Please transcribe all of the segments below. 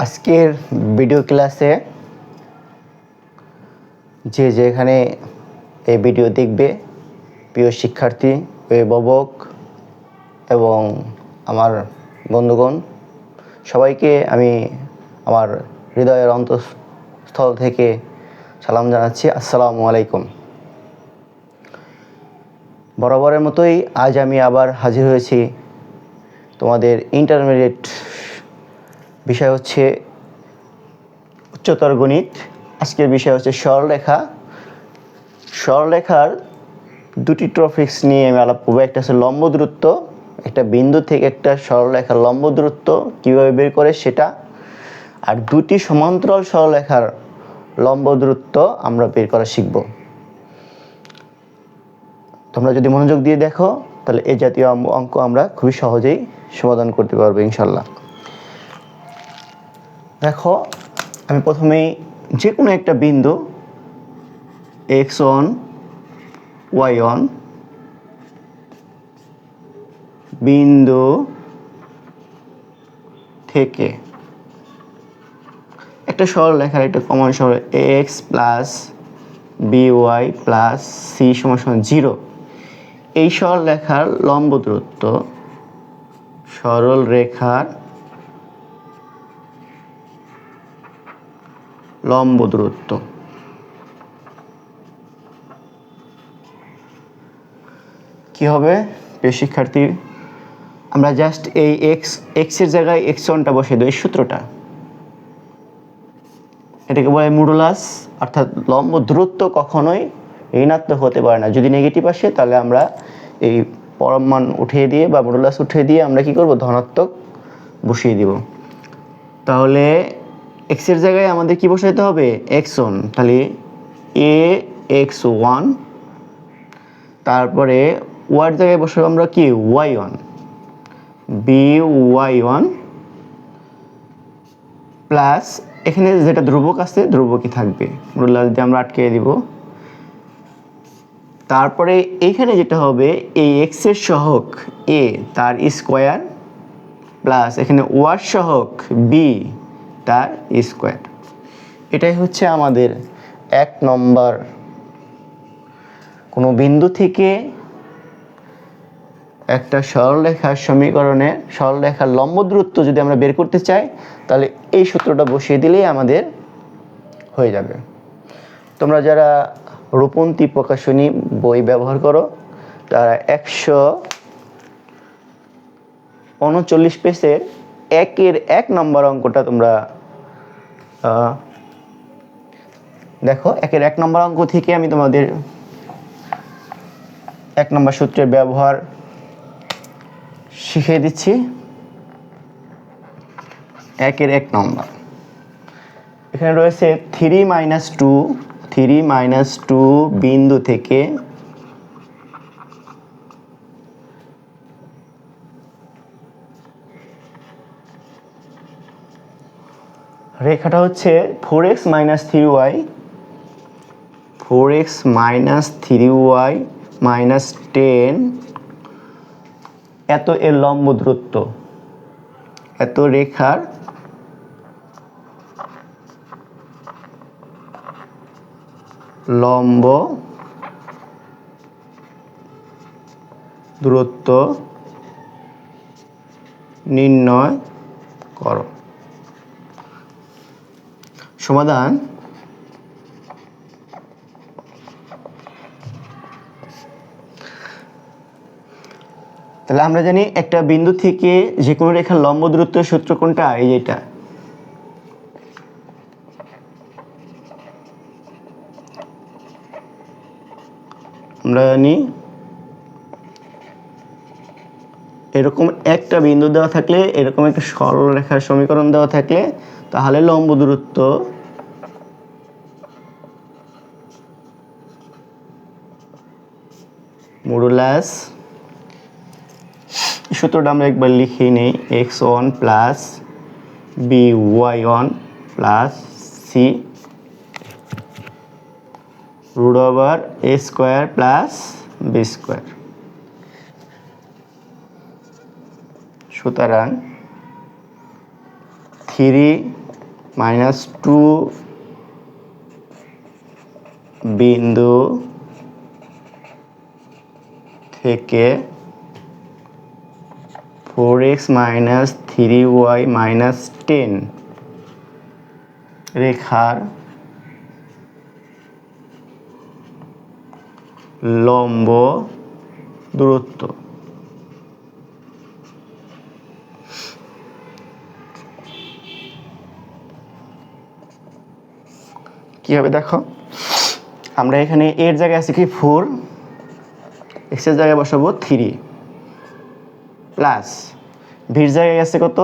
আজকের ভিডিও ক্লাসে যেখানে এই ভিডিও দেখবে প্রিয় শিক্ষার্থী, অভিভাবক এবং আমার বন্ধুগণ, সবাইকে আমি আমার হৃদয়ের অন্তঃস্থল থেকে সালাম জানাচ্ছি। আসসালামু আলাইকুম। বরাবরের মতোই আজ আমি আবার হাজির হয়েছি। তোমাদের ইন্টারমিডিয়েট বিষয় হচ্ছে উচ্চতর গণিত। আজকের বিষয় হচ্ছে সরলরেখা। সরলরেখার দুটি টপিকস নিয়ে আমি আলাপ করবো। একটা হচ্ছে লম্ব দূরত্ব, একটা বিন্দু থেকে একটা সরলরেখার লম্ব দূরত্ব কীভাবে বের করে সেটা, আর দুটি সমান্তরাল সরলরেখার লম্ব দূরত্ব আমরা বের করা শিখব। তোমরা যদি মনোযোগ দিয়ে দেখো তাহলে এই জাতীয় অঙ্ক আমরা খুবই সহজেই সমাধান করতে পারবো ইনশাল্লাহ। দেখো, আমি প্রথমেই যে কোনো একটা বিন্দু x1 y1 বিন্দু থেকে একটা সরলরেখার একটা কমন সরল x plus by plus c সমান 0, এই সরলরেখার লম্ব দূরত্ব, সরলরেখার লম্ব দূরত্ব কি হবে প্রিয় শিক্ষার্থী? আমরা জাস্ট এই x এর জায়গায় x1টা বসিয়ে দেব। এই সূত্রটা, এটাকে বলে মডুলাস, অর্থাৎ লম্ব দূরত্ব কখনোই ঋণাত্মক হতে পারে না। যদি নেগেটিভ আসে তাহলে আমরা এই পরম মান উঠিয়ে দিয়ে বা মডুলাস উঠিয়ে দিয়ে আমরা কি করব, ধনাত্মক বসিয়ে দিব। তাহলে x এর জায়গায় আমাদের কি বসাইতে হবে, x1, তাহলে ax1, তারপরে y এর জায়গায় বসাবো আমরা কি y1, by1 প্লাস এখানে যেটা ধ্রুবক আছে ধ্রুবকই থাকবে, মডুলাস দিয়ে আমরা আটকে দিব। তারপরে এইখানে যেটা হবে, এই x এর সহগ a তার স্কোয়ার প্লাস এখানে y এর সহগ b তার স্কোয়ার। এটাই হচ্ছে আমাদের 1 নম্বর। কোনো বিন্দু থেকে একটা সরলরেখার সমীকরণে সরলরেখার লম্ব দূরত্ব যদি আমরা বের করতে চাই তাহলে এই সূত্রটা বসিয়ে দিলেই আমাদের হয়ে যাবে। তোমরা যারা রূপন্তী প্রকাশনী বই ব্যবহার করো তারা 139 পেজের 1 নম্বর অঙ্কটা তোমরা দেখো। 1 নম্বর অঙ্ক থেকে আমি তোমাদের 1 নম্বর সূত্রের ব্যবহার শিখিয়ে দিচ্ছি। 1 নম্বর এখানে রয়েছে 3 - 2 বিন্দু থেকে রেখাটা হচ্ছে 4x - 3y, 4x - 3y - 10, এত এর লম্ব দূরত্ব, এত রেখার লম্ব দূরত্ব নির্ণয় করো। সমাধান: তাহলে আমরা জানি একটা বিন্দু থেকে যে কোনো রেখার লম্ব দূরত্বের সূত্র কোনটা, এই যেটা। আমরা জানি এরকম একটা বিন্দু দেওয়া থাকলে, এরকম একটা সরলরেখার সমীকরণ দেওয়া থাকলে, তাহলে লম্ব দূরত্ব মডুলাস, সূত্রটা আমরা একবার লিখে নেই, x1 plus by1 plus c root over a square plus b square. সুতরাং 3 -2 বিন্দু থেকে 4x - 3y - 10 রেখার লম্ব দূরত্ব। কি হবে দেখো, আমরা এখানে এর জায়গায় আছে কি 4, x এর জায়গায় বসাবো 3 প্লাস ভির জায়গায় আছে কত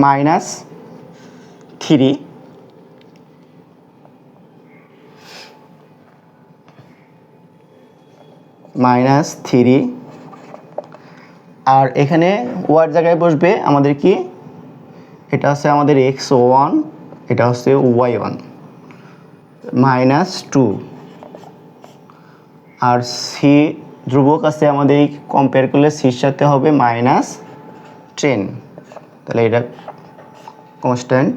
-3 -3 আর এখানে ওয়ার জায়গায় বসবে আমাদের কি, এটা হচ্ছে আমাদের x1, এটা হচ্ছে y1 -2 আর সি ধ্রুবক আছে আমাদের, কম্পেয়ার করলে সির সাথে হবে -10, তাহলে এটা কনস্ট্যান্ট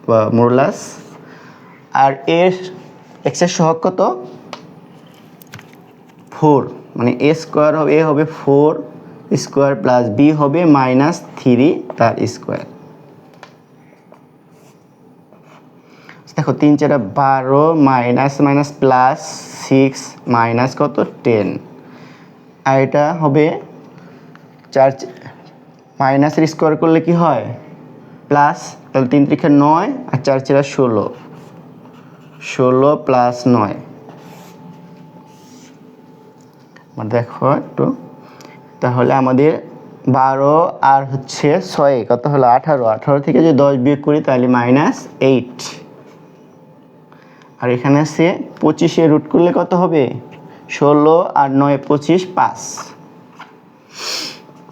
বা মডুলাস। আর এর এক্স এর সহগ কত 4, মানে এ স্কোয়ার হবে, এ হবে 4 স্কোয়ার প্লাস বি হবে -3 তার স্কোয়ার। দেখো 3 × 4 = 12 মাইনাস মাইনাস প্লাস 6 মাইনাস কত 10, আর এটা হবে 4 মাইনাসের স্কোয়ার করলে কি হয় প্লাস, তাহলে 3 × 3 = 9 আর 4 × 4 = 16, 16 প্লাস 9। দেখো একটু, তাহলে আমাদের 12 আর হচ্ছে 6 কত হলো 18, 18 থেকে যদি 10 বিয়োগ করি তাহলে -8, আর এখানে আছে 25 এর রুট করলে কত হবে 16 আর 9 25 5,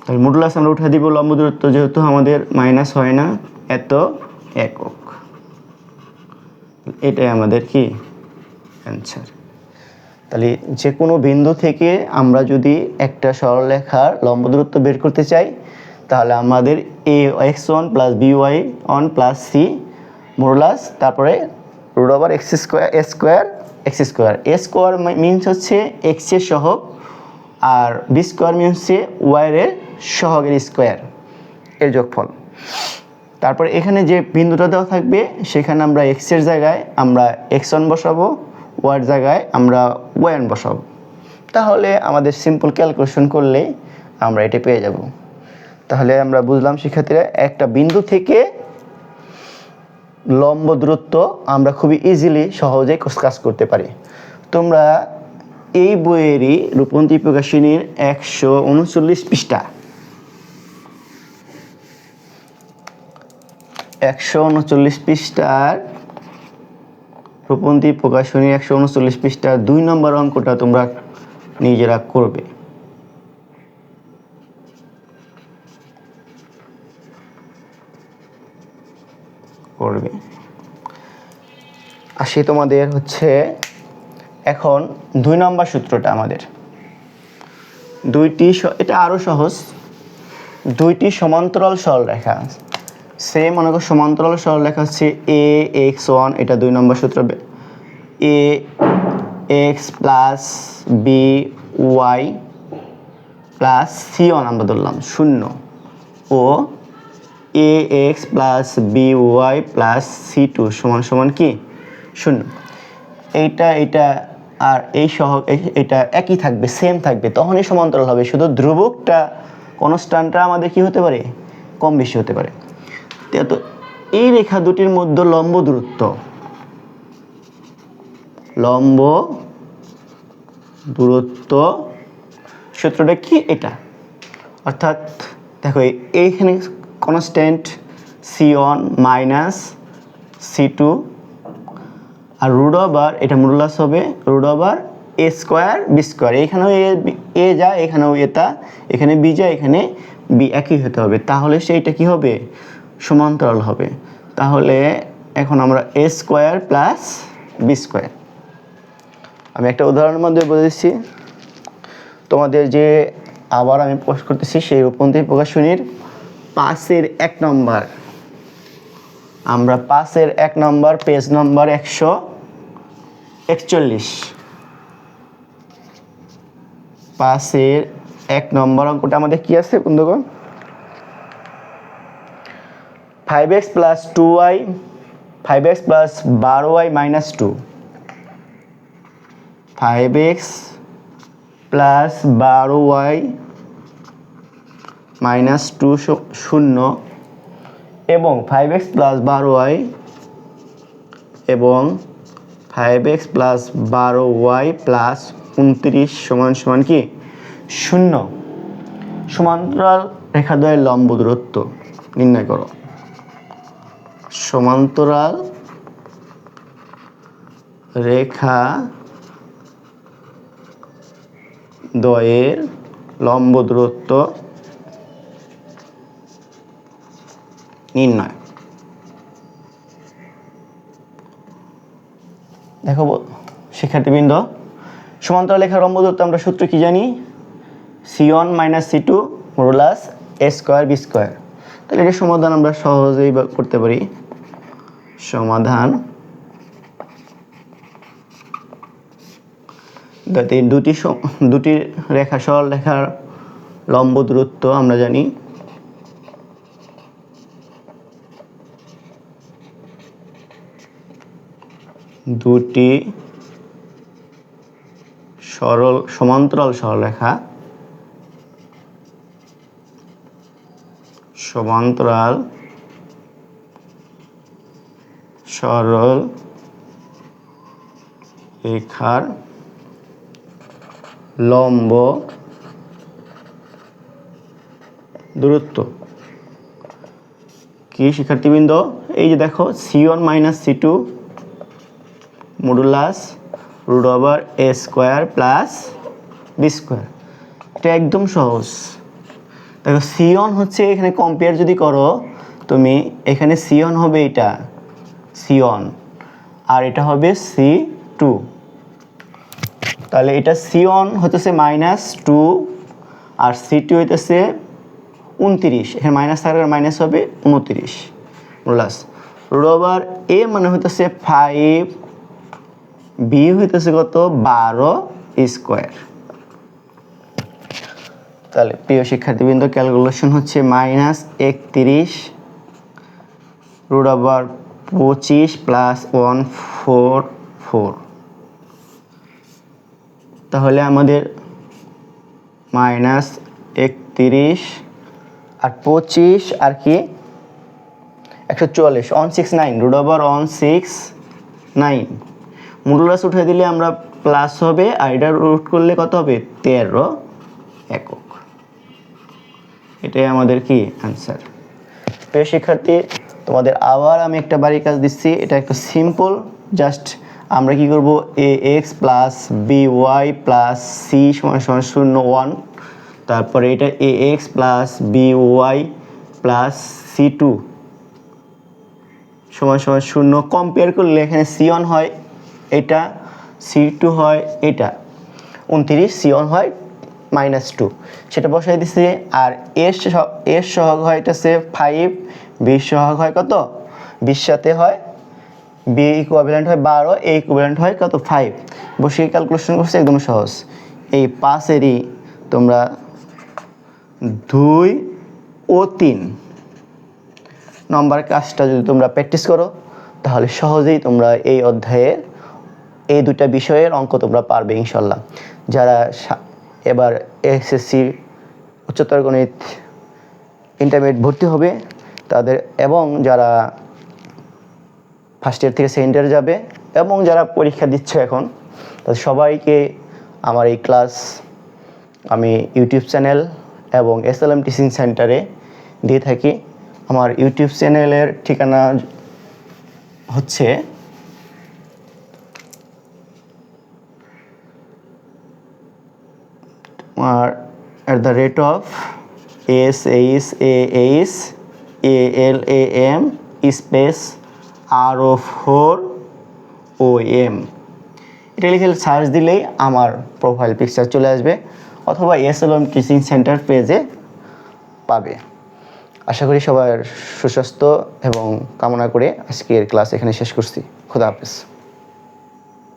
তাহলে মডুলাস আমরা উঠে দিব লম্ব দূরত্ব, যেহেতু আমাদের মাইনাস হয় না এত একক, এটাই আমাদের কি অ্যান্সার। তাহলে যে কোনো বিন্দু থেকে আমরা যদি একটা সরলরেখার লম্ব দূরত্ব বের করতে চাই, তাহলে আমাদের ax1 + by1 + c মডুলাস, তারপরে √x²a² মিনস হচ্ছে x এর সহগ, আর b² মিনস হচ্ছে y এর সহগের স্কোয়ার, এর যোগফল। তারপর এখানে যে বিন্দুটা দেওয়া থাকবে সেখানে আমরা x এর জায়গায় আমরা x1 বসাবো, y এর জায়গায় আমরা y1 বসাবো, তাহলে আমাদের সিম্পল ক্যালকুলেশন করলে আমরা এটা পেয়ে যাব। তাহলে আমরা বুঝলাম শিক্ষার্থীরা, একটা বিন্দু থেকে লম্ব দূরত্ব আমরা খুবই ইজিলি সহজে কাজ করতে পারি। তোমরা এই বইয়েরই রূপন্তী প্রকাশনীর 139 পৃষ্ঠা 139 পৃষ্ঠার রূপন্তী প্রকাশনী 139 পৃষ্ঠার 2 নম্বর অঙ্কটা তোমরা নিজেরা করবে। আসি তোমাদের হচ্ছে এখন 2 নম্বর সূত্রটা আমাদের এটা আরো সহজ, দুইটি সমান্তরাল সরলরেখা, সেম মনে করো সমান্তরাল সরলরেখা হচ্ছে ax1, এটা 2 নম্বর সূত্র, ax + by + c1 আমরা ধরলাম 0, ও ax + by + c2 সমান কি 0। এইটা আর এই সহগ এটা একই থাকবে, সেম থাকবে, তখনই সমান্তরাল হবে। শুধু ধ্রুবকটা কনস্ট্যান্টটা আমাদের কি হতে পারে, কম বেশি হতে পারে। তো এই রেখা দুটির মধ্যে লম্ব দূরত্ব সূত্রটা কি এটা, অর্থাৎ দেখো এইখানে কনস্ট্যান্ট c1 - c2 আর √, এটা মডুলাস হবে √a²b², এখানেও এ যায়, এখানেও এটা, এখানে বি যায়, এখানে বি, একই হতে হবে, তাহলে সেইটা কি হবে সমান্তরাল হবে। তাহলে এখন আমরা a² + b², আমি একটা উদাহরণের মধ্যে বলে দিচ্ছি তোমাদের, যে আবার আমি পোস্ট করতেছি সেই রূপন্তী প্রকাশনীর 5-এর 1 নম্বর আমরা 5-এর 1 নম্বর পেজ নম্বর 141, 5-এর 1 নম্বর অঙ্কটা আমাদের কি আছে বন্ধুগণ? 5x + 2y 5x + 12y - 2, 5x + 12y - 2 0, এবং 5x + 12y এবং 5x + 12y + 29 সমান কি 0। সমান্তরাল রেখাদ্বয়ের লম্ব দূরত্ব নির্ণয় করো। সমান্তরাল রেখা দ্বয়ের লম্ব দূরত্ব নির্ণয়। দেখো শিক্ষার্থীবৃন্দ, সমান্তরাল রেখার লম্ব দূরত্ব আমরা সূত্র কি জানি? c1 - c2 modulus a² b²। তাহলে এটা সমাধান আমরা সহজেই করতে পারি। সমাধান দুটি রেখা সরল রেখার লম্ব দূরত্ব আমরা জানি দুটি সমান্তরাল সরলরেখা সরল রেখার লম্ব দূরত্ব কি শিক্ষার্থীবৃন্দ? এই যে দেখো c1 - c2 modulus √a² + b²। এটা একদম সহজ। দেখো c1 হচ্ছে, এখানে কম্পেয়ার যদি করো তুমি, এখানে c1 হবে এটা c1 আর এটা হবে c2। তাহলে এটা c1 হতেছে -2 আর c2 হইতেছে 29। এখানে মাইনাস থাকার মাইনাস হবে 29 প্লাস √a মানে হইতেছে 5, b হইতেছে কত 12²। তাহলে প্রিয় শিক্ষার্থীবৃন্দ, ক্যালকুলেশন হচ্ছে -31 √25 + 144। তাহলে আমাদের -31 আর 25 আর কি 144 169 √169। মডুলাস উঠে দিলে আমরা প্লাস হবে, আর এটা রুট করলে কত হবে 13 একক। এটাই আমাদের কি অ্যান্সার। প্রিয় শিক্ষার্থী, তোমাদের আবার আমি একটা বাড়ির কাজ দিচ্ছি। এটা একটা সিম্পল, জাস্ট আমরা কি করব ax + by + c = 0 1। তারপরে এটা ax + by + c2 = 0। কম্পেয়ার করলে এখানে c1 হয় এটা, c2 হয় এটা 29, c1 হয় -2, সেটা বসাই দিছি। আর এর সহগ হয় এটা সে 5, b সহগ হয় কত 20 সাথে হয় b ইকুইভ্যালেন্ট হয় 12, a ইকুইভ্যালেন্ট হয় কত 5। বসিয়ে ক্যালকুলেশন করছে একদম সহজ। এই 5-এরই তোমরা 2 ও 3 নম্বর কাজটা যদি তোমরা প্র্যাকটিস করো তাহলে সহজেই তোমরা এই অধ্যায়ের এই দুটা বিষয়ের অঙ্ক তোমরা পারবে ইনশাল্লাহ। যারা এবার এসএসসি উচ্চতর গণিত ইন্টারমিডিয়েট ভর্তি হবে তাদের, এবং যারা ফার্স্ট ইয়ার থেকে সেকেন্ড ইয়ার যাবে, এবং যারা পরীক্ষা দিচ্ছে এখন, তাদের সবাইকে আমার এই ক্লাস আমি ইউটিউব চ্যানেল এবং SLM টিচিং সেন্টারে দিয়ে থাকি। আমার ইউটিউব চ্যানেলের ঠিকানা হচ্ছে @SASALAM_RO4OM। এটা লিখে সার্চ দিলেই আমার প্রোফাইল পিকচার চলে আসবে, অথবা SLM টিচিং সেন্টার পেজে পাবে। আশা করি সবার সুস্বাস্থ্য এবং কামনা করে আজকের ক্লাস এখানে শেষ করছি। খোদা হাফেজ।